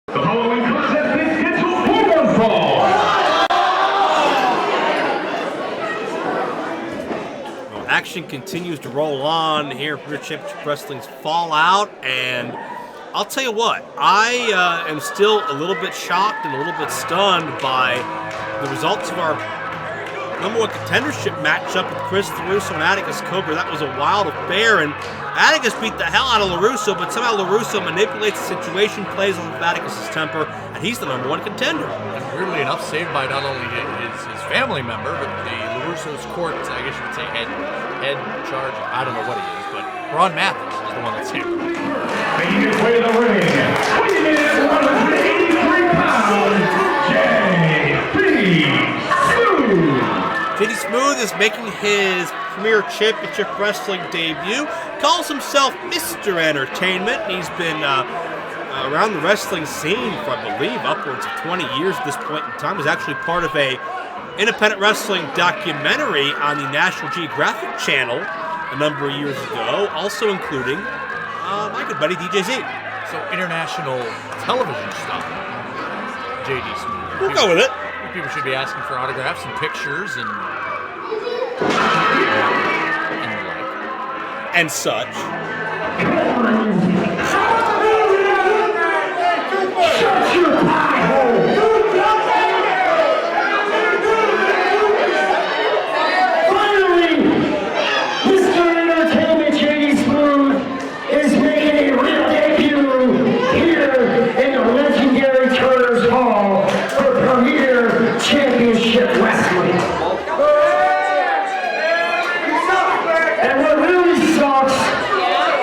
The following contest is scheduled for one fall. Well, action continues to roll on here for Championship Wrestling's Fallout, and I'll tell you what, I am still a little bit shocked and a little bit stunned by the results of our number one contendership matchup with Chris LaRusso and Atticus Cobra. That was a wild affair, and Atticus beat the hell out of LaRusso, but somehow LaRusso manipulates the situation, plays on Atticus' temper, and he's the number one contender. And weirdly enough, saved by not only his family member, but the LaRusso's court, I guess you could say, head charge. I don't know what he is, but Ron Mathis is the one that saved him. Making his way to the ring, weighing in at 183 pounds, JD Smooth is making his Premier Championship Wrestling debut. Calls himself Mr. Entertainment. He's been around the wrestling scene for, I believe, upwards of 20 years at this point in time. He's actually part of a independent wrestling documentary on the National Geographic Channel a number of years ago, also including my good buddy DJ Z. So international television star, JD Smooth. We'll go with it. People should be asking for autographs and pictures and the like. And such. Shut your pie hole! Finally, Mr. Entertainment JD Smooth is making a real debut here in the legendary Turner's Hall for Premier Championship Wrestling. And what really sucks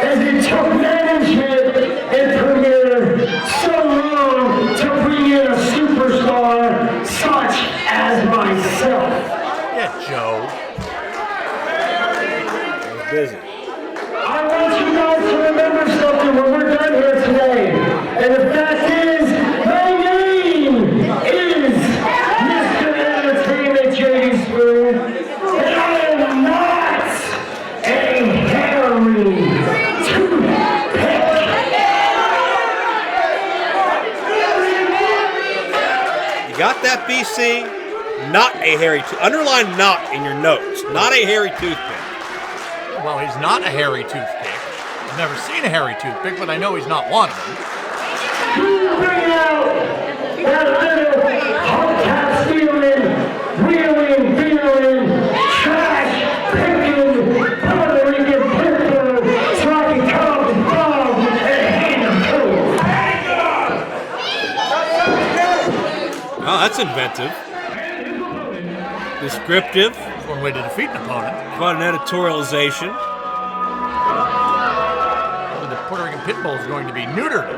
is it took management and Premier so long to bring in a superstar such as myself. Yeah, Joe. I was busy. I want you guys to remember something when we're done here today. And the fact is, my name is Mr. Entertainment JD Spoon, and I am not a hairy toothpick. You got that, BC? Not a hairy underline not in your notes. Not a hairy toothpick. Well, he's not a hairy toothpick. I've never seen a hairy toothpick, but I know he's not one of them. Bring out that little hubcap stealing, wheeling, dealing, trash picking, Puerto Rican Pitbull, so I can come and dog and hand them to him. Oh, that's inventive. Descriptive. That's one way to defeat an opponent. Fun editorialization. Well, the Puerto Rican Pitbull is going to be neutered.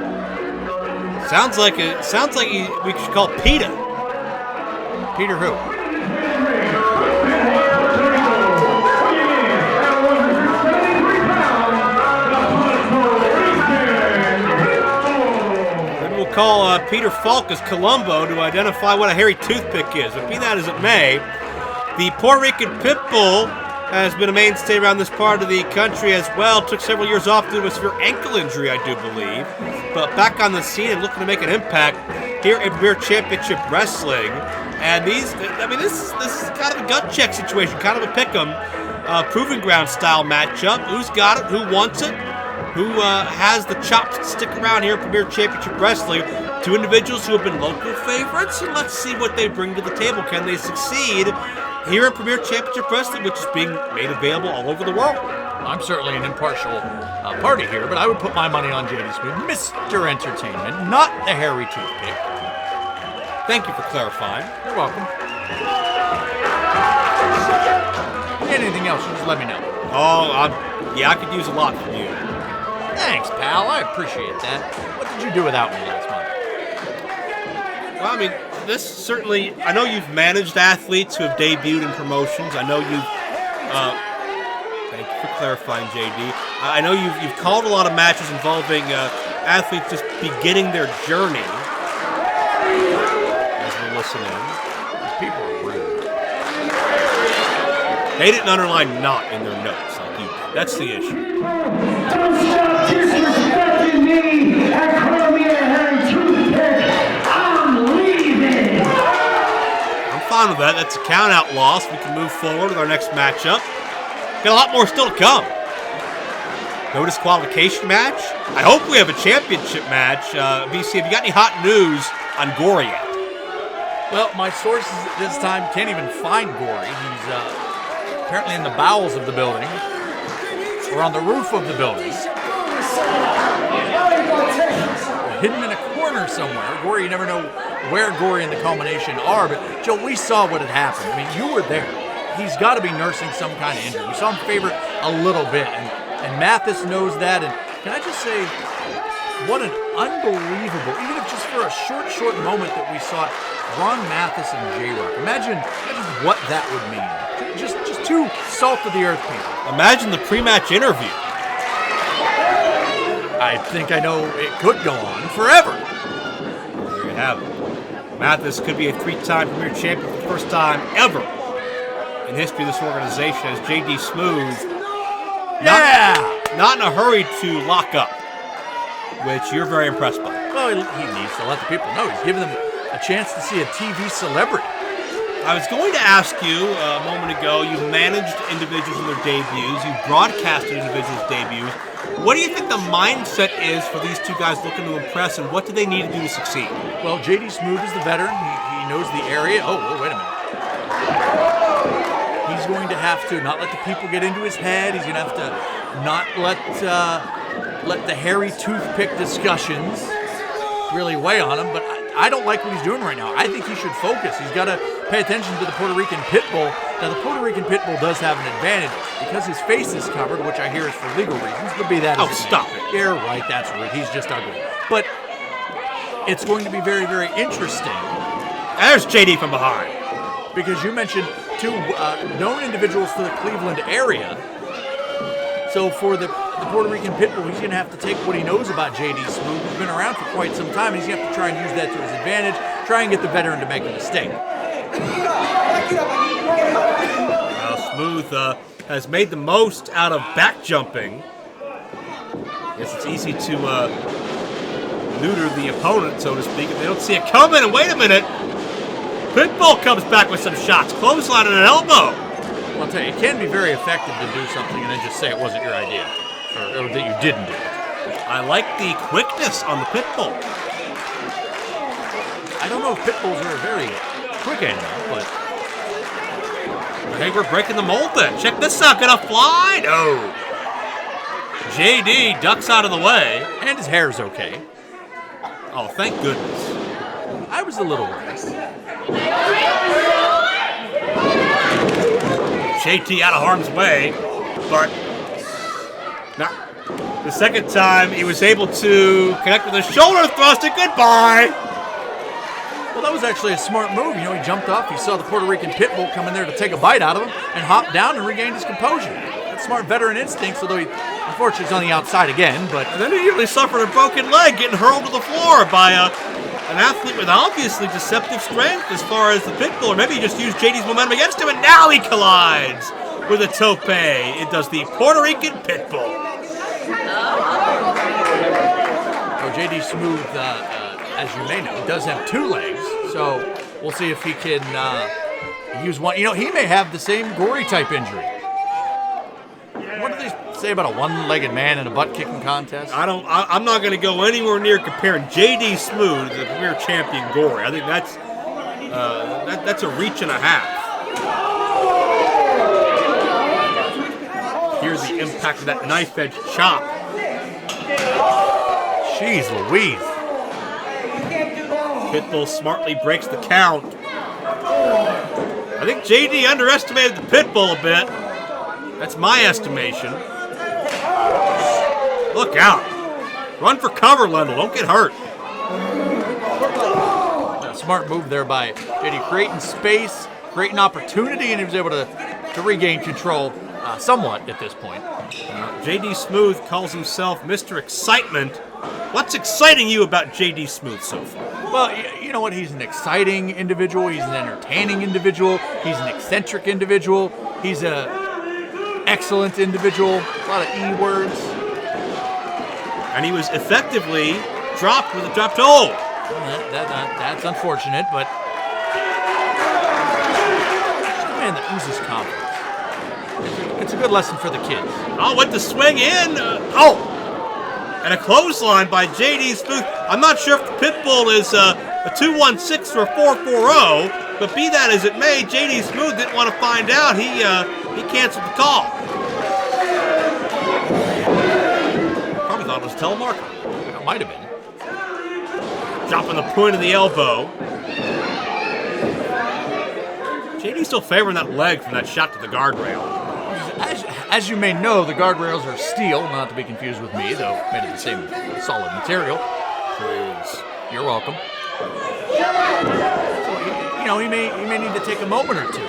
Sounds like we should call PETA. Peter who? Maybe we'll call Peter Falk as Columbo to identify what a hairy toothpick is. But be that as it may, the Puerto Rican Pitbull has been a mainstay around this part of the country as well. Took several years off due to a severe ankle injury, I do believe. But back on the scene and looking to make an impact here in Premier Championship Wrestling. And this is kind of a gut check situation, kind of a pick'em, proving ground style matchup. Who's got it? Who wants it? Who has the chops to stick around here in Premier Championship Wrestling? Two individuals who have been local favorites, and let's see what they bring to the table. Can they succeed here in Premier Championship Wrestling, which is being made available all over the world? I'm certainly an impartial party here, but I would put my money on JD Smooth, Mr. Entertainment, not the hairy toothpick. Thank you for clarifying. You're welcome. Anything else, you just let me know. Oh, yeah, I could use a lot from you. Thanks, pal. I appreciate that. What did you do without me last month? Well, I mean, this certainly, I know you've managed athletes who have debuted in promotions. I know you've, thank you for clarifying, JD. I know you've called a lot of matches involving athletes just beginning their journey. As we're listening. These people are rude. They didn't underline not in their notes like you did. That's the issue. Don't stop disrespecting me and call me a hairy toothpick. fine with that. That's a count-out loss. We can move forward with our next matchup. Got a lot more still to come. No disqualification match. I hope we have a championship match. BC, have you got any hot news on Gory yet? Well, my sources at this time can't even find Gory. He's apparently in the bowels of the building, or on the roof of the building, hidden in a corner somewhere. Gory, you never know where Gory and the culmination are, but Joe, we saw what had happened. I mean, you were there. He's got to be nursing some kind of injury. We saw him favor a little bit, and Mathis knows that. And can I just say, what an unbelievable, even if just for a short moment that we saw Ron Mathis and J-Rock. Imagine what that would mean. Just two salt-of-the-earth people. Imagine the pre-match interview. I think I know it could go on forever. There you have it. Mathis could be a 3-time Premier Champion for the first time ever in history of this organization as J.D. Smooth. Not in a hurry to lock up, which you're very impressed by. Well, he needs to let the people know. He's giving them a chance to see a TV celebrity. I was going to ask you a moment ago, you managed individuals in their debuts, you broadcasted individuals' debuts. What do you think the mindset is for these two guys looking to impress, and what do they need to do to succeed? Well, J.D. Smooth is the veteran. He knows the area. Oh, wait a minute. He's going to have to not let the people get into his head. He's going to have to not let the hairy toothpick discussions really weigh on him. But I don't like what he's doing right now. I think he should focus. He's got to pay attention to the Puerto Rican Pitbull. Now, the Puerto Rican Pitbull does have an advantage because his face is covered, which I hear is for legal reasons, but be that as it may. Stop it. You're right, that's rude. He's just ugly. But it's going to be very, very interesting. There's JD from behind. Because you mentioned two known individuals for the Cleveland area. So for the Puerto Rican Pitbull, he's going to have to take what he knows about J.D. Smooth, who's been around for quite some time, and he's going to have to try and use that to his advantage, try and get the veteran to make a mistake. Well, Smooth has made the most out of back jumping. I guess it's easy to neuter the opponent, so to speak, if they don't see it coming. And wait a minute, Pitbull comes back with some shots, clothesline and an elbow. Well, I'll tell you, it can be very effective to do something and then just say it wasn't your idea, or that you didn't do it. I like the quickness on the Pitbull. I don't know if Pitbulls are very quick animal, but hey, we're breaking the mold then. Check this out, gonna fly? No. JD ducks out of the way. And his hair's okay. Oh, thank goodness. I was a little worried. JT out of harm's way, but now the second time he was able to connect with a shoulder thrust and goodbye. Well, that was actually a smart move. You know, he jumped up, he saw the Puerto Rican Pitbull come in there to take a bite out of him, and hopped down and regained his composure. That's smart veteran instincts, although he unfortunately is on the outside again. But and then he nearly suffered a broken leg getting hurled to the floor by an athlete with obviously deceptive strength as far as the Pitbull, or maybe he just used JD's momentum against him, and now he collides with a tope. It does the Puerto Rican Pitbull. So JD Smooth, as you may know, does have two legs, so we'll see if he can use one. You know, he may have the same Gory type injury. What do they say about a one-legged man in a butt-kicking contest? I'm not going to go anywhere near comparing JD Smooth to the Premier Champion Gory. I think that's a reach and a half. Here's the impact of that knife-edge chop. Jeez Louise. Pitbull smartly breaks the count. I think JD underestimated the Pitbull a bit. That's my estimation. Look out. Run for cover, Lendl. Don't get hurt. A smart move there by JD, creating space, creating opportunity, and he was able to regain control somewhat at this point. JD Smooth calls himself Mr. Excitement. What's exciting you about JD Smooth so far? Well, you know what? He's an exciting individual. He's an entertaining individual. He's an eccentric individual. He's a excellent individual. A lot of E words. And he was effectively dropped with a drop toe. That's unfortunate, but man that oozes confidence. It's a good lesson for the kids. Oh, with the swing in. And a clothesline by J.D. Smooth. I'm not sure if the Pitbull is a 216 or a 440, but be that as it may, J.D. Smooth didn't want to find out. He canceled the call. Probably thought it was a telemarker. It might have been. Dropping the point of the elbow. JD still favoring that leg from that shot to the guardrail. As you may know, the guardrails are steel, not to be confused with me, though made of the same solid material. Please. You're welcome. So, he may need to take a moment or two.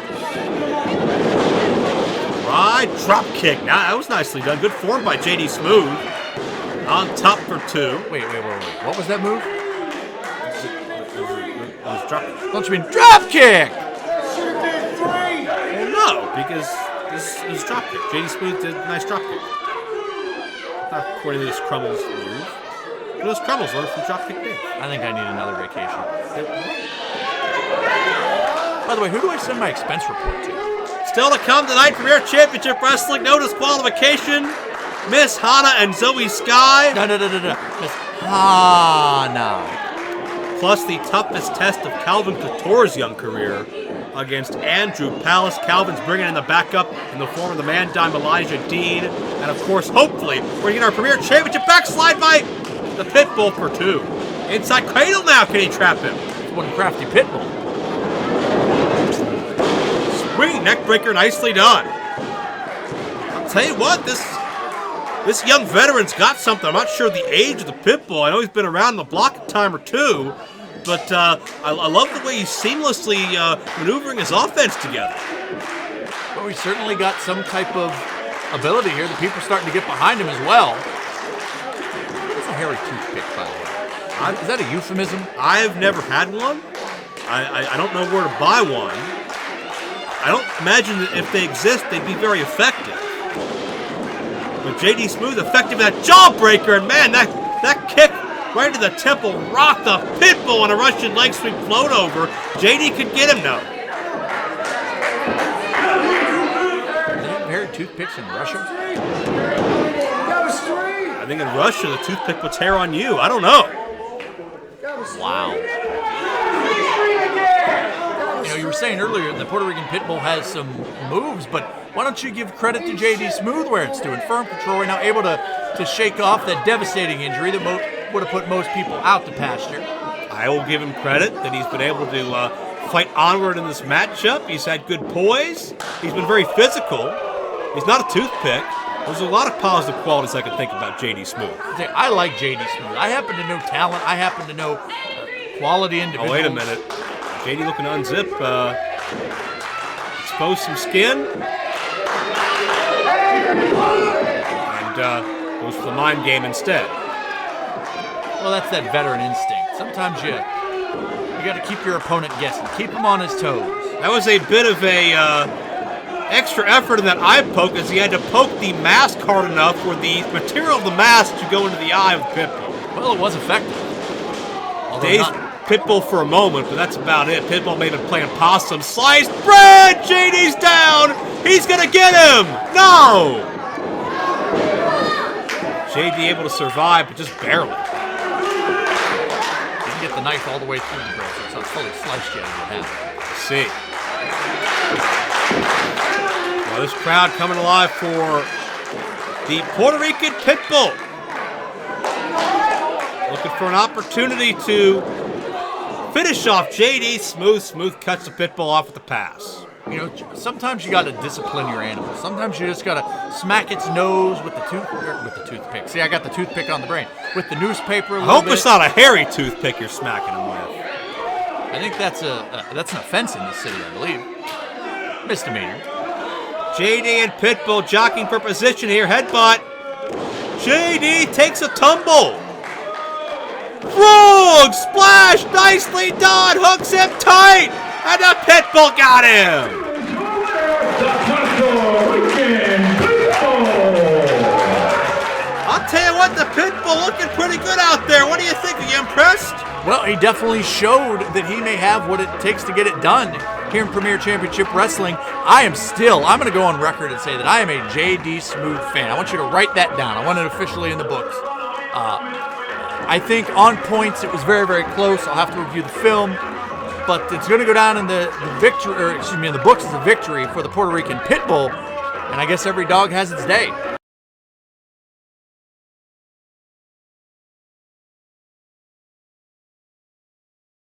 Right, drop kick. Now that was nicely done. Good form by JD Smooth. On top for 2. Wait. What was that move? It was drop. Don't you mean drop kick? Well, no, because this is drop kick. JD Smooth did a nice drop kick. Not according to this Crumbles move. But those Crumbles learned from drop kick Dave. I think I need another vacation. By the way, who do I send my expense report to? Still to come tonight, Premier Championship Wrestling. No disqualification. Miss Hana and Zoe Sky. No. Miss Hana. Plus the toughest test of Calvin Couture's young career against Andrew Palace. Calvin's bringing in the backup in the form of the man dime Elijah Dean. And of course, hopefully, we're going to get our Premier Championship backslide by the Pitbull for 2. Inside cradle now, can he trap him? It's one crafty Pitbull. Swinging neckbreaker, nicely done. I'll tell you what, this young veteran's got something. I'm not sure the age of the Pitbull. I know he's been around the block a time or two, but I love the way he's seamlessly maneuvering his offense together. Well, he's certainly got some type of ability here. The people are starting to get behind him as well. What is a hairy toothpick, by the way? Is that a euphemism? I've never had one. I don't know where to buy one. I don't imagine that if they exist, they'd be very effective. But JD Smooth effective that jawbreaker, and man, that kick right to the temple rocked the Pitbull on a Russian leg sweep float over. JD could get him now. Do they have hairy toothpicks in Russia? I think in Russia the toothpick will tear on you. I don't know. Wow. You were saying earlier the Puerto Rican Pitbull has some moves, but why don't you give credit to J.D. Smooth where it's due? And Firm Control right now able to shake off that devastating injury that would have put most people out the pasture. I will give him credit that he's been able to fight onward in this matchup. He's had good poise. He's been very physical. He's not a toothpick. There's a lot of positive qualities I can think about J.D. Smooth. I like J.D. Smooth. I happen to know talent. I happen to know quality individuals. Oh, wait a minute. JD looking to unzip, expose some skin, and goes for the mind game instead. Well, that's that veteran instinct. Sometimes you got to keep your opponent guessing, keep him on his toes. That was a bit of a extra effort in that eye poke, as he had to poke the mask hard enough where the material of the mask should go into the eye of the Pitbull. Well, it was effective. Dazed Pitbull for a moment, but that's about it. Pitbull may have been playing possum. Sliced bread! JD's down! He's gonna get him! No! JD able to survive, but just barely. You can get the knife all the way through the bread, so it's fully sliced yet. See. Well, this crowd coming alive for the Puerto Rican Pitbull. Looking for an opportunity to finish off JD. Smooth cuts the Pitbull off with the pass. Sometimes you got to discipline your animal. Sometimes you just got to smack its nose with the toothpick. See, I got the toothpick on the brain. With the newspaper a little bit. I hope it's not a hairy toothpick you're smacking him with. I think that's an offense in this city, I believe. Misdemeanor. JD and Pitbull jockeying for position here. Headbutt. JD takes a tumble. Frog splash, nicely done, hooks him tight, and the Pitbull got him. The Puerto Rican Pitbull. I'll tell you what, the Pitbull looking pretty good out there. What do you think? Are you impressed? Well, he definitely showed that he may have what it takes to get it done. here in Premier Championship Wrestling. I'm going to go on record and say that I am a JD Smooth fan. I want you to write that down. I want it officially in the books. I think on points it was very, very close. I'll have to review the film, but it's going to go down in the victory, in the books as a victory for the Puerto Rican Pitbull, and I guess every dog has its day.